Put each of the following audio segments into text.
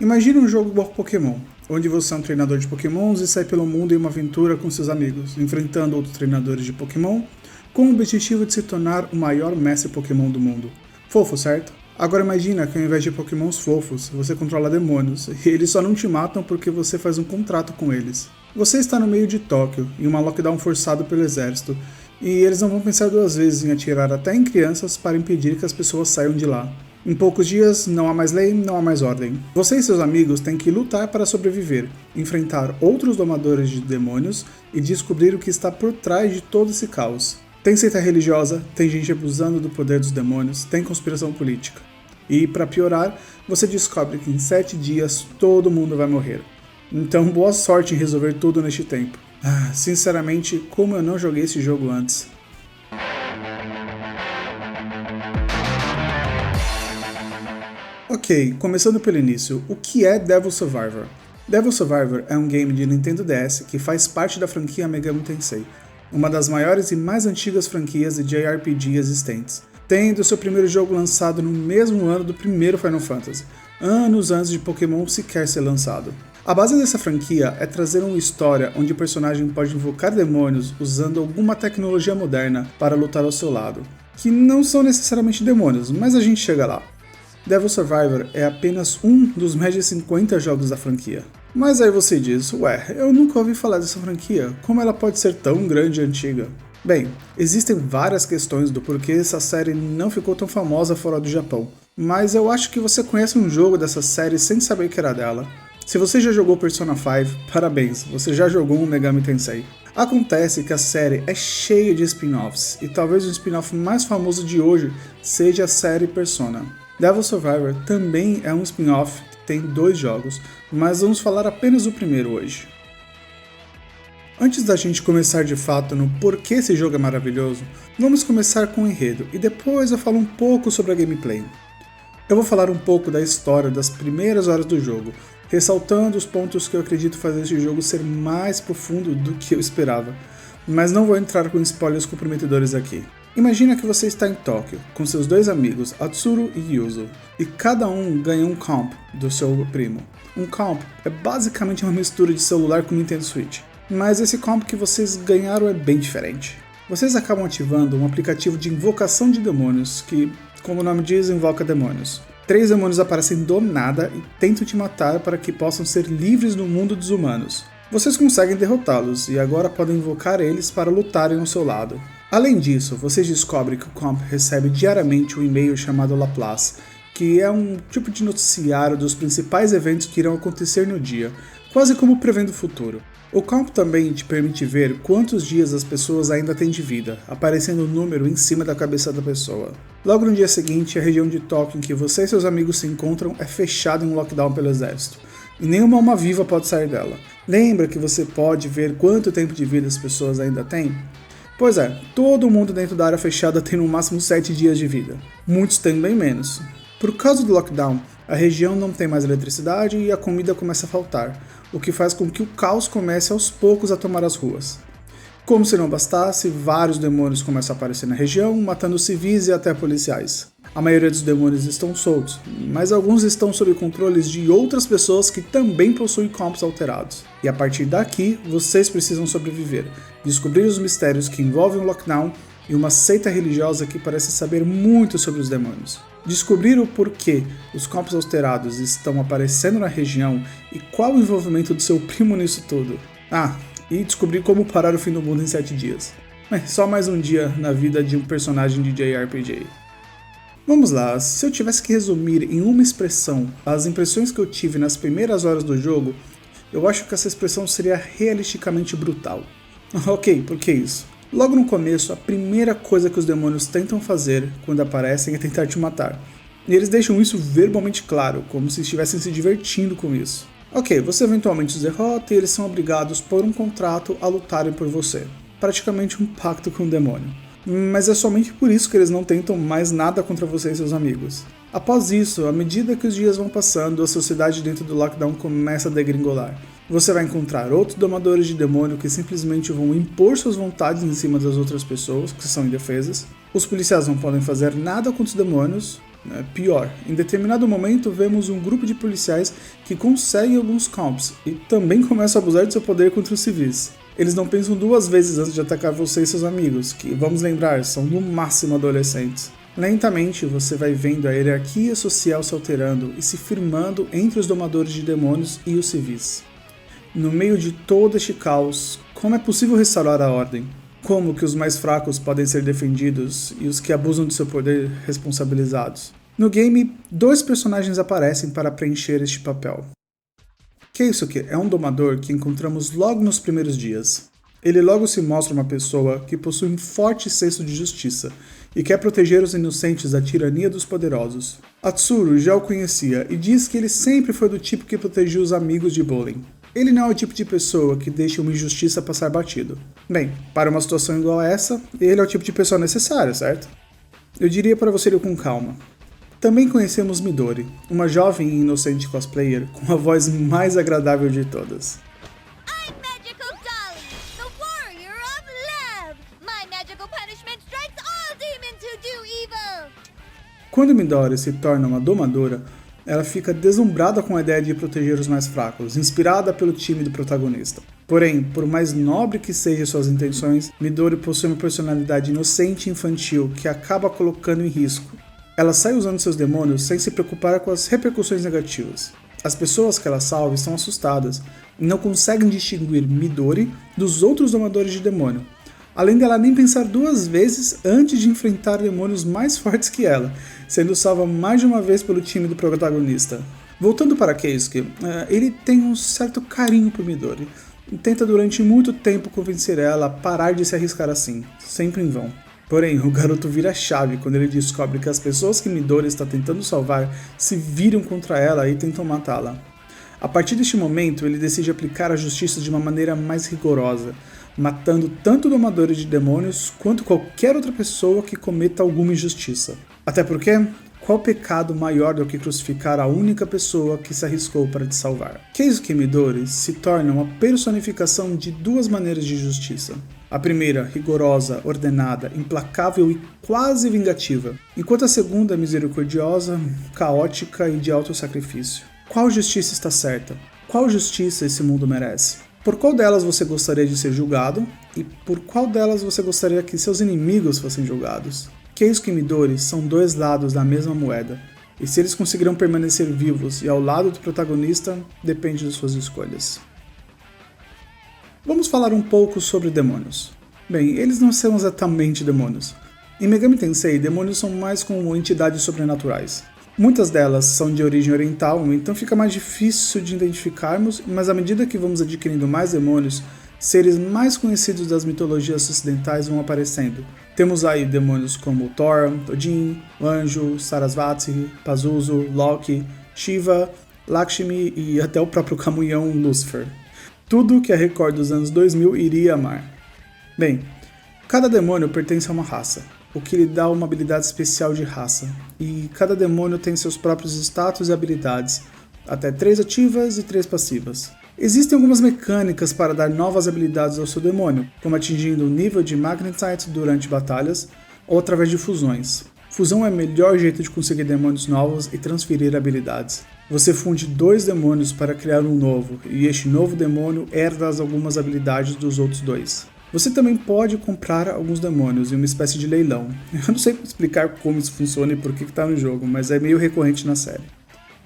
Imagine um jogo igual Pokémon, onde você é um treinador de Pokémons e sai pelo mundo em uma aventura com seus amigos, enfrentando outros treinadores de Pokémon, com o objetivo de se tornar o maior mestre Pokémon do mundo. Fofo, certo? Agora imagina que ao invés de Pokémons fofos, você controla demônios, e eles só não te matam porque você faz um contrato com eles. Você está no meio de Tóquio, em uma lockdown forçado pelo exército, e eles não vão pensar duas vezes em atirar até em crianças para impedir que as pessoas saiam de lá. Em poucos dias, não há mais lei, não há mais ordem. Você e seus amigos têm que lutar para sobreviver, enfrentar outros domadores de demônios e descobrir o que está por trás de todo esse caos. Tem seita religiosa, tem gente abusando do poder dos demônios, tem conspiração política. E, para piorar, você descobre que em 7 dias todo mundo vai morrer. Então, boa sorte em resolver tudo neste tempo. Sinceramente, como eu não joguei esse jogo antes. Ok, começando pelo início, o que é Devil Survivor? Devil Survivor é um game de Nintendo DS que faz parte da franquia Megami Tensei, uma das maiores e mais antigas franquias de JRPG existentes, tendo seu primeiro jogo lançado no mesmo ano do primeiro Final Fantasy, anos antes de Pokémon sequer ser lançado. A base dessa franquia é trazer uma história onde o personagem pode invocar demônios usando alguma tecnologia moderna para lutar ao seu lado, que não são necessariamente demônios, mas a gente chega lá. Devil Survivor é apenas um dos mais de 50 jogos da franquia. Mas aí você diz, eu nunca ouvi falar dessa franquia, como ela pode ser tão grande e antiga? Bem, existem várias questões do porquê essa série não ficou tão famosa fora do Japão, mas eu acho que você conhece um jogo dessa série sem saber que era dela. Se você já jogou Persona 5, parabéns, você já jogou um Megami Tensei. Acontece que a série é cheia de spin-offs, e talvez o spin-off mais famoso de hoje seja a série Persona. Devil Survivor também é um spin-off que tem 2 jogos, mas vamos falar apenas do primeiro hoje. Antes da gente começar de fato no porquê esse jogo é maravilhoso, vamos começar com o enredo e depois eu falo um pouco sobre a gameplay. Eu vou falar um pouco da história das primeiras horas do jogo, ressaltando os pontos que eu acredito fazer esse jogo ser mais profundo do que eu esperava, mas não vou entrar com spoilers comprometedores aqui. Imagina que você está em Tóquio, com seus 2 amigos, Atsuru e Yuzo, e cada um ganha um comp do seu primo. Um comp é basicamente uma mistura de celular com Nintendo Switch, mas esse comp que vocês ganharam é bem diferente. Vocês acabam ativando um aplicativo de invocação de demônios que, como o nome diz, invoca demônios. 3 demônios aparecem do nada e tentam te matar para que possam ser livres no mundo dos humanos. Vocês conseguem derrotá-los e agora podem invocar eles para lutarem ao seu lado. Além disso, vocês descobrem que o comp recebe diariamente um e-mail chamado Laplace, que é um tipo de noticiário dos principais eventos que irão acontecer no dia, quase como prevendo o futuro. O comp também te permite ver quantos dias as pessoas ainda têm de vida, aparecendo um número em cima da cabeça da pessoa. Logo no dia seguinte, a região de Tóquio em que você e seus amigos se encontram é fechada em um lockdown pelo exército, e nenhuma alma viva pode sair dela. Lembra que você pode ver quanto tempo de vida as pessoas ainda têm? Pois é, todo mundo dentro da área fechada tem no máximo 7 dias de vida. Muitos têm bem menos. Por causa do lockdown, a região não tem mais eletricidade e a comida começa a faltar, o que faz com que o caos comece aos poucos a tomar as ruas. Como se não bastasse, vários demônios começam a aparecer na região, matando civis e até policiais. A maioria dos demônios estão soltos, mas alguns estão sob controles de outras pessoas que também possuem comps alterados. E a partir daqui, vocês precisam sobreviver, descobrir os mistérios que envolvem o lockdown e uma seita religiosa que parece saber muito sobre os demônios. Descobrir o porquê os comps alterados estão aparecendo na região e qual o envolvimento do seu primo nisso tudo. E descobrir como parar o fim do mundo em 7 dias. Mas só mais um dia na vida de um personagem de JRPG. Vamos lá, se eu tivesse que resumir em uma expressão as impressões que eu tive nas primeiras horas do jogo, eu acho que essa expressão seria realisticamente brutal. Ok, por que isso? Logo no começo, a primeira coisa que os demônios tentam fazer quando aparecem é tentar te matar. E eles deixam isso verbalmente claro, como se estivessem se divertindo com isso. Ok, você eventualmente os derrota e eles são obrigados por um contrato a lutarem por você. Praticamente um pacto com o demônio. Mas é somente por isso que eles não tentam mais nada contra você e seus amigos. Após isso, à medida que os dias vão passando, a sociedade dentro do lockdown começa a degringolar. Você vai encontrar outros domadores de demônio que simplesmente vão impor suas vontades em cima das outras pessoas, que são indefesas. Os policiais não podem fazer nada contra os demônios. Pior, em determinado momento vemos um grupo de policiais que conseguem alguns comps e também começam a abusar de seu poder contra os civis. Eles não pensam duas vezes antes de atacar você e seus amigos, que, vamos lembrar, são no máximo adolescentes. Lentamente você vai vendo a hierarquia social se alterando e se firmando entre os domadores de demônios e os civis. No meio de todo este caos, como é possível restaurar a ordem? Como que os mais fracos podem ser defendidos e os que abusam de seu poder responsabilizados? No game, 2 personagens aparecem para preencher este papel. Keisuke é um domador que encontramos logo nos primeiros dias. Ele logo se mostra uma pessoa que possui um forte senso de justiça e quer proteger os inocentes da tirania dos poderosos. Atsuru já o conhecia e diz que ele sempre foi do tipo que protegia os amigos de bullying. Ele não é o tipo de pessoa que deixa uma injustiça passar batido. Bem, para uma situação igual a essa, ele é o tipo de pessoa necessária, certo? Eu diria para você ir com calma. Também conhecemos Midori, uma jovem e inocente cosplayer com a voz mais agradável de todas. I'm Magical Dolly, the warrior of love. My magical punishment strikes all demons who do evil. Quando Midori se torna uma domadora, ela fica deslumbrada com a ideia de proteger os mais fracos, inspirada pelo time do protagonista. Porém, por mais nobre que sejam suas intenções, Midori possui uma personalidade inocente e infantil que acaba colocando em risco. Ela sai usando seus demônios sem se preocupar com as repercussões negativas. As pessoas que ela salva estão assustadas e não conseguem distinguir Midori dos outros domadores de demônio, além dela nem pensar 2 vezes antes de enfrentar demônios mais fortes que ela, sendo salva mais de uma vez pelo time do protagonista. Voltando para Keisuke, ele tem um certo carinho por Midori e tenta durante muito tempo convencer ela a parar de se arriscar assim, sempre em vão. Porém, o garoto vira a chave quando ele descobre que as pessoas que Midori está tentando salvar se viram contra ela e tentam matá-la. A partir deste momento, ele decide aplicar a justiça de uma maneira mais rigorosa, matando tanto domadores de demônios quanto qualquer outra pessoa que cometa alguma injustiça. Até porque, qual pecado maior do que crucificar a única pessoa que se arriscou para te salvar? Keisuke Midori se torna uma personificação de 2 maneiras de justiça. A primeira, rigorosa, ordenada, implacável e quase vingativa, enquanto a segunda é misericordiosa, caótica e de alto sacrifício. Qual justiça está certa? Qual justiça esse mundo merece? Por qual delas você gostaria de ser julgado? E por qual delas você gostaria que seus inimigos fossem julgados? Keisuke e Midori são 2 lados da mesma moeda, e se eles conseguirão permanecer vivos e ao lado do protagonista, depende de suas escolhas. Vamos falar um pouco sobre demônios. Bem, eles não são exatamente demônios. Em Megami Tensei, demônios são mais como entidades sobrenaturais. Muitas delas são de origem oriental, então fica mais difícil de identificarmos, mas à medida que vamos adquirindo mais demônios, seres mais conhecidos das mitologias ocidentais vão aparecendo. Temos aí demônios como Thor, Odin, o Anjo, Sarasvati, Pazuzu, Loki, Shiva, Lakshmi e até o próprio Camunhão Lúcifer. Tudo que a Record dos anos 2000 iria amar. Bem, cada demônio pertence a uma raça, o que lhe dá uma habilidade especial de raça, e cada demônio tem seus próprios status e habilidades, até 3 ativas e 3 passivas. Existem algumas mecânicas para dar novas habilidades ao seu demônio, como atingindo o nível de Magnetite durante batalhas, ou através de fusões. Fusão é o melhor jeito de conseguir demônios novos e transferir habilidades. Você funde 2 demônios para criar um novo, e este novo demônio herda algumas habilidades dos outros 2. Você também pode comprar alguns demônios em uma espécie de leilão. Eu não sei explicar como isso funciona e por que está no jogo, mas é meio recorrente na série.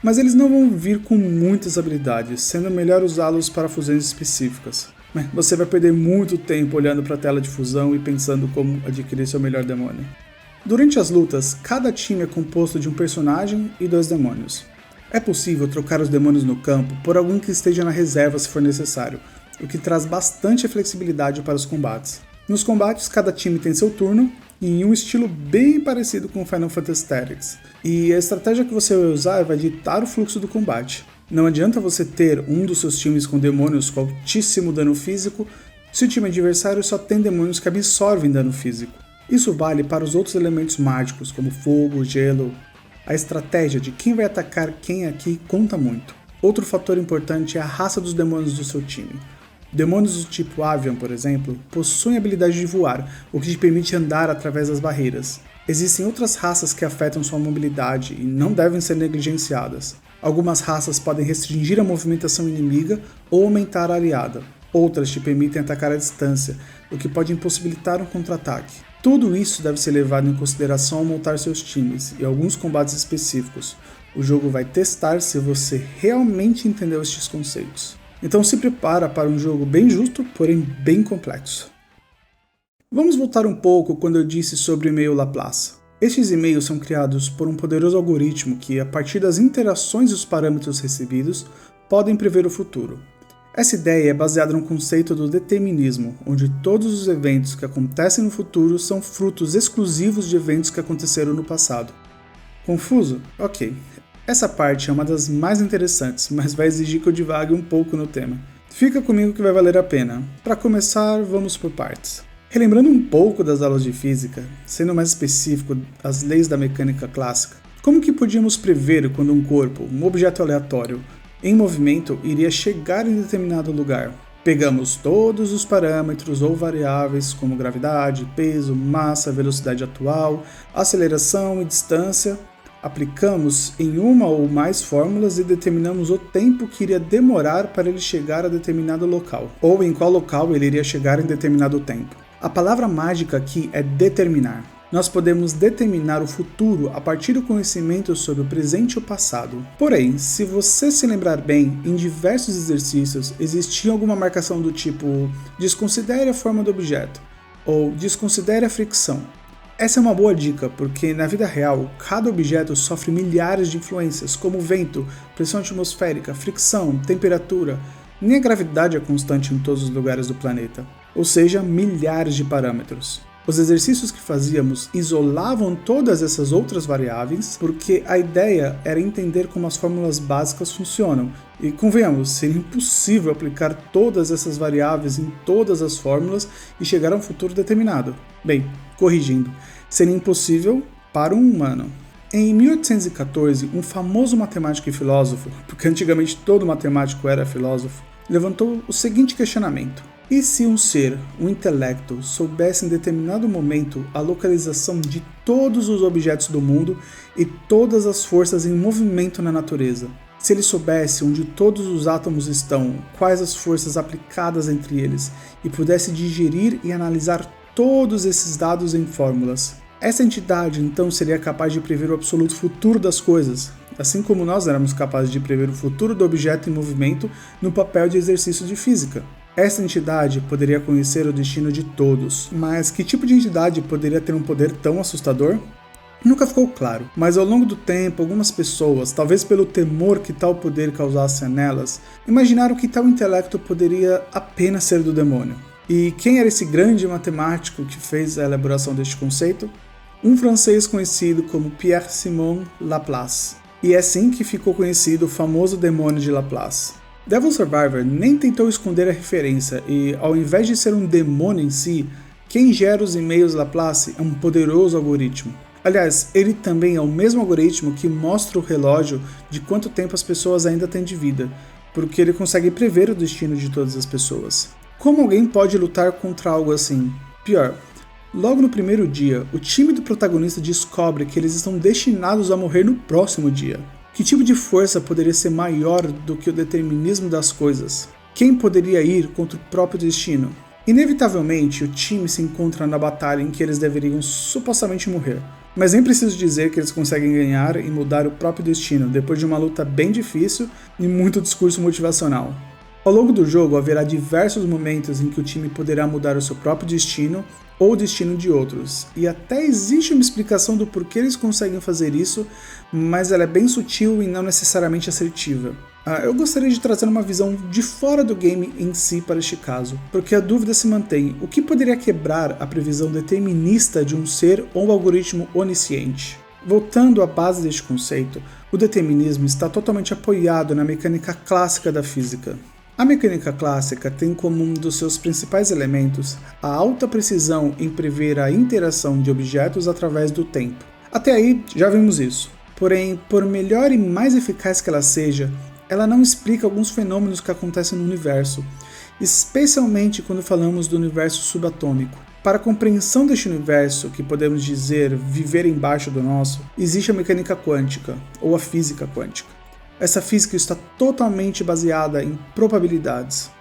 Mas eles não vão vir com muitas habilidades, sendo melhor usá-los para fusões específicas. Você vai perder muito tempo olhando para a tela de fusão e pensando como adquirir seu melhor demônio. Durante as lutas, cada time é composto de um personagem e 2 demônios. É possível trocar os demônios no campo por algum que esteja na reserva se for necessário, o que traz bastante flexibilidade para os combates. Nos combates, cada time tem seu turno, e em um estilo bem parecido com Final Fantasy Tactics. E a estratégia que você vai usar vai ditar o fluxo do combate. Não adianta você ter um dos seus times com demônios com altíssimo dano físico, se o time adversário só tem demônios que absorvem dano físico. Isso vale para os outros elementos mágicos, como fogo, gelo. A estratégia de quem vai atacar quem aqui conta muito. Outro fator importante é a raça dos demônios do seu time. Demônios do tipo Avian, por exemplo, possuem a habilidade de voar, o que te permite andar através das barreiras. Existem outras raças que afetam sua mobilidade e não devem ser negligenciadas. Algumas raças podem restringir a movimentação inimiga ou aumentar a areada. Outras te permitem atacar à distância, o que pode impossibilitar um contra-ataque. Tudo isso deve ser levado em consideração ao montar seus times e alguns combates específicos. O jogo vai testar se você realmente entendeu estes conceitos. Então se prepara para um jogo bem justo, porém bem complexo. Vamos voltar um pouco quando eu disse sobre o e-mail Laplace. Estes e-mails são criados por um poderoso algoritmo que, a partir das interações e os parâmetros recebidos, podem prever o futuro. Essa ideia é baseada no conceito do determinismo, onde todos os eventos que acontecem no futuro são frutos exclusivos de eventos que aconteceram no passado. Confuso? Ok. Essa parte é uma das mais interessantes, mas vai exigir que eu divague um pouco no tema. Fica comigo que vai valer a pena. Para começar, vamos por partes. Relembrando um pouco das aulas de física, sendo mais específico as leis da mecânica clássica, como que podíamos prever quando um corpo, um objeto aleatório, em movimento, iria chegar em determinado lugar? Pegamos todos os parâmetros ou variáveis como gravidade, peso, massa, velocidade atual, aceleração e distância, aplicamos em uma ou mais fórmulas e determinamos o tempo que iria demorar para ele chegar a determinado local, ou em qual local ele iria chegar em determinado tempo. A palavra mágica aqui é determinar. Nós podemos determinar o futuro a partir do conhecimento sobre o presente e o passado. Porém, se você se lembrar bem, em diversos exercícios existia alguma marcação do tipo desconsidere a forma do objeto ou desconsidere a fricção. Essa é uma boa dica, porque na vida real, cada objeto sofre milhares de influências, como vento, pressão atmosférica, fricção, temperatura. Nem a gravidade é constante em todos os lugares do planeta, ou seja, milhares de parâmetros. Os exercícios que fazíamos isolavam todas essas outras variáveis, porque a ideia era entender como as fórmulas básicas funcionam. E convenhamos, seria impossível aplicar todas essas variáveis em todas as fórmulas e chegar a um futuro determinado. Bem, corrigindo, seria impossível para um humano. Em 1814, um famoso matemático e filósofo, porque antigamente todo matemático era filósofo, levantou o seguinte questionamento: e se um ser, um intelecto, soubesse em determinado momento a localização de todos os objetos do mundo e todas as forças em movimento na natureza? Se ele soubesse onde todos os átomos estão, quais as forças aplicadas entre eles, e pudesse digerir e analisar todos esses dados em fórmulas, essa entidade então seria capaz de prever o absoluto futuro das coisas, assim como nós éramos capazes de prever o futuro do objeto em movimento no papel de exercício de física. Essa entidade poderia conhecer o destino de todos, mas que tipo de entidade poderia ter um poder tão assustador? Nunca ficou claro, mas ao longo do tempo, algumas pessoas, talvez pelo temor que tal poder causasse nelas, imaginaram que tal intelecto poderia apenas ser do demônio. E quem era esse grande matemático que fez a elaboração deste conceito? Um francês conhecido como Pierre-Simon Laplace. E é assim que ficou conhecido o famoso demônio de Laplace. Devil Survivor nem tentou esconder a referência e, ao invés de ser um demônio em si, quem gera os e-mails Laplace é um poderoso algoritmo. Aliás, ele também é o mesmo algoritmo que mostra o relógio de quanto tempo as pessoas ainda têm de vida, porque ele consegue prever o destino de todas as pessoas. Como alguém pode lutar contra algo assim? Pior, logo no primeiro dia, o time do protagonista descobre que eles estão destinados a morrer no próximo dia. Que tipo de força poderia ser maior do que o determinismo das coisas? Quem poderia ir contra o próprio destino? Inevitavelmente, o time se encontra na batalha em que eles deveriam supostamente morrer. Mas nem preciso dizer que eles conseguem ganhar e mudar o próprio destino, depois de uma luta bem difícil e muito discurso motivacional. Ao longo do jogo, haverá diversos momentos em que o time poderá mudar o seu próprio destino ou o destino de outros, e até existe uma explicação do porquê eles conseguem fazer isso, mas ela é bem sutil e não necessariamente assertiva. Eu gostaria de trazer uma visão de fora do game em si para este caso, porque a dúvida se mantém: o que poderia quebrar a previsão determinista de um ser ou algoritmo onisciente? Voltando à base deste conceito, o determinismo está totalmente apoiado na mecânica clássica da física. A mecânica clássica tem como um dos seus principais elementos a alta precisão em prever a interação de objetos através do tempo. Até aí, já vimos isso. Porém, por melhor e mais eficaz que ela seja, ela não explica alguns fenômenos que acontecem no universo, especialmente quando falamos do universo subatômico. Para a compreensão deste universo, que podemos dizer viver embaixo do nosso, existe a mecânica quântica, ou a física quântica. Essa física está totalmente baseada em probabilidades.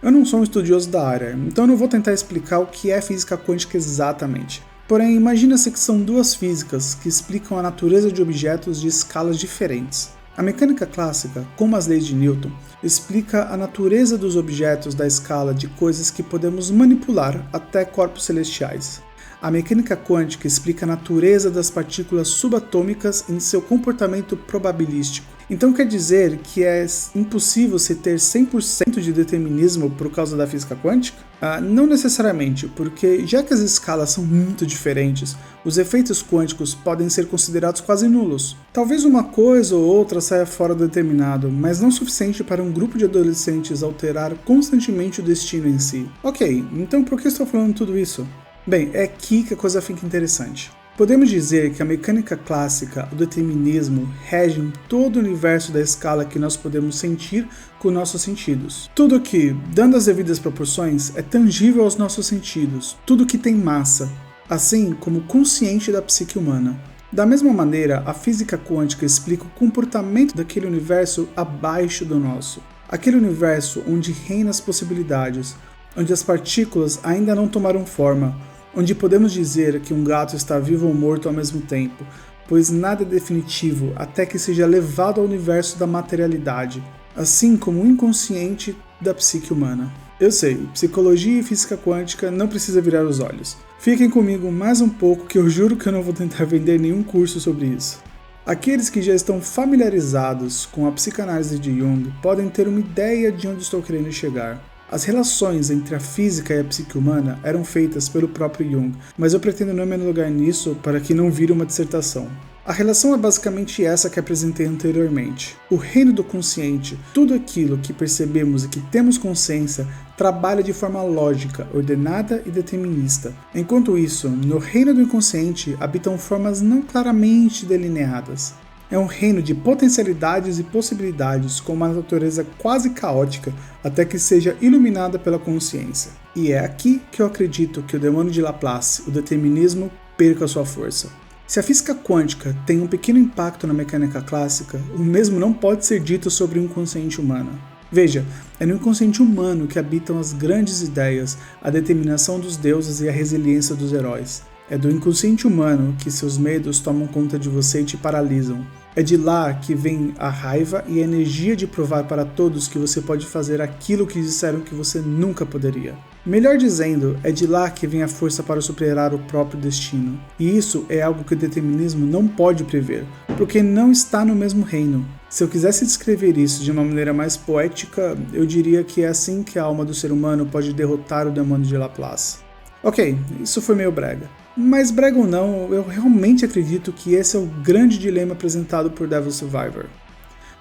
Eu não sou um estudioso da área, então não vou tentar explicar o que é física quântica exatamente. Porém, imagina-se que são duas físicas que explicam a natureza de objetos de escalas diferentes. A mecânica clássica, como as leis de Newton, explica a natureza dos objetos da escala de coisas que podemos manipular até corpos celestiais. A mecânica quântica explica a natureza das partículas subatômicas em seu comportamento probabilístico. Então quer dizer que é impossível se ter 100% de determinismo por causa da física quântica? Não necessariamente, porque já que as escalas são muito diferentes, os efeitos quânticos podem ser considerados quase nulos. Talvez uma coisa ou outra saia fora do determinado, mas não o suficiente para um grupo de adolescentes alterar constantemente o destino em si. Ok, então por que estou falando tudo isso? Bem, é aqui que a coisa fica interessante. Podemos dizer que a mecânica clássica, o determinismo, regem todo o universo da escala que nós podemos sentir com nossos sentidos. Tudo que, dando as devidas proporções, é tangível aos nossos sentidos, tudo que tem massa, assim como consciente da psique humana. Da mesma maneira, a física quântica explica o comportamento daquele universo abaixo do nosso. Aquele universo onde reinam as possibilidades, onde as partículas ainda não tomaram forma, onde podemos dizer que um gato está vivo ou morto ao mesmo tempo, pois nada é definitivo até que seja levado ao universo da materialidade, assim como o inconsciente da psique humana. Eu sei, psicologia e física quântica não precisa virar os olhos. Fiquem comigo mais um pouco que eu juro que eu não vou tentar vender nenhum curso sobre isso. Aqueles que já estão familiarizados com a psicanálise de Jung podem ter uma ideia de onde estou querendo chegar. As relações entre a física e a psique humana eram feitas pelo próprio Jung, mas eu pretendo não me alugar nisso para que não vire uma dissertação. A relação é basicamente essa que apresentei anteriormente. O reino do consciente, tudo aquilo que percebemos e que temos consciência, trabalha de forma lógica, ordenada e determinista. Enquanto isso, no reino do inconsciente habitam formas não claramente delineadas. É um reino de potencialidades e possibilidades com uma natureza quase caótica até que seja iluminada pela consciência. E é aqui que eu acredito que o demônio de Laplace, o determinismo, perca sua força. Se a física quântica tem um pequeno impacto na mecânica clássica, o mesmo não pode ser dito sobre o inconsciente humano. Veja, é no inconsciente humano que habitam as grandes ideias, a determinação dos deuses e a resiliência dos heróis. É do inconsciente humano que seus medos tomam conta de você e te paralisam. É de lá que vem a raiva e a energia de provar para todos que você pode fazer aquilo que disseram que você nunca poderia. Melhor dizendo, é de lá que vem a força para superar o próprio destino. E isso é algo que o determinismo não pode prever, porque não está no mesmo reino. Se eu quisesse descrever isso de uma maneira mais poética, eu diria que é assim que a alma do ser humano pode derrotar o demônio de Laplace. Ok, isso foi meio brega. Mas brega ou não, eu realmente acredito que esse é o grande dilema apresentado por Devil Survivor.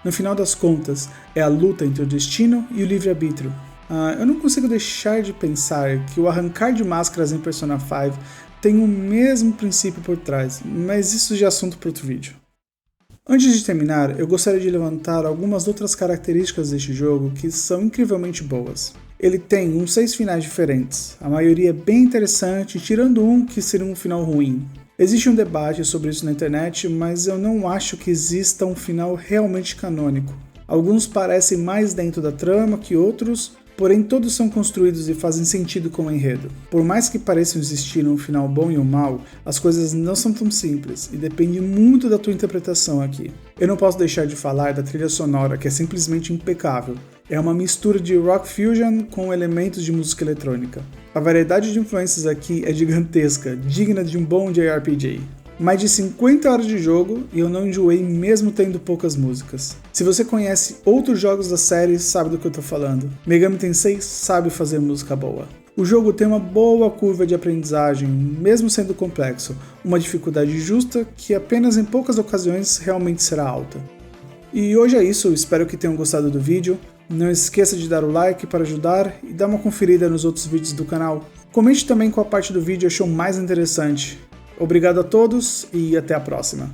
No final das contas, é a luta entre o destino e o livre-arbítrio. Eu não consigo deixar de pensar que o arrancar de máscaras em Persona 5 tem o mesmo princípio por trás, mas isso já é assunto para outro vídeo. Antes de terminar, eu gostaria de levantar algumas outras características deste jogo que são incrivelmente boas. Ele tem uns 6 finais diferentes, a maioria é bem interessante, tirando um que seria um final ruim. Existe um debate sobre isso na internet, mas eu não acho que exista um final realmente canônico. Alguns parecem mais dentro da trama que outros, porém todos são construídos e fazem sentido como enredo. Por mais que pareçam existir um final bom e um mau, as coisas não são tão simples e depende muito da tua interpretação aqui. Eu não posso deixar de falar da trilha sonora, que é simplesmente impecável. É uma mistura de rock fusion com elementos de música eletrônica. A variedade de influências aqui é gigantesca, digna de um bom JRPG. Mais de 50 horas de jogo e eu não enjoei mesmo tendo poucas músicas. Se você conhece outros jogos da série, sabe do que eu tô falando. Megami Tensei sabe fazer música boa. O jogo tem uma boa curva de aprendizagem, mesmo sendo complexo, uma dificuldade justa que apenas em poucas ocasiões realmente será alta. E hoje é isso, espero que tenham gostado do vídeo. Não esqueça de dar o like para ajudar e dar uma conferida nos outros vídeos do canal. Comente também qual parte do vídeo achou mais interessante. Obrigado a todos e até a próxima.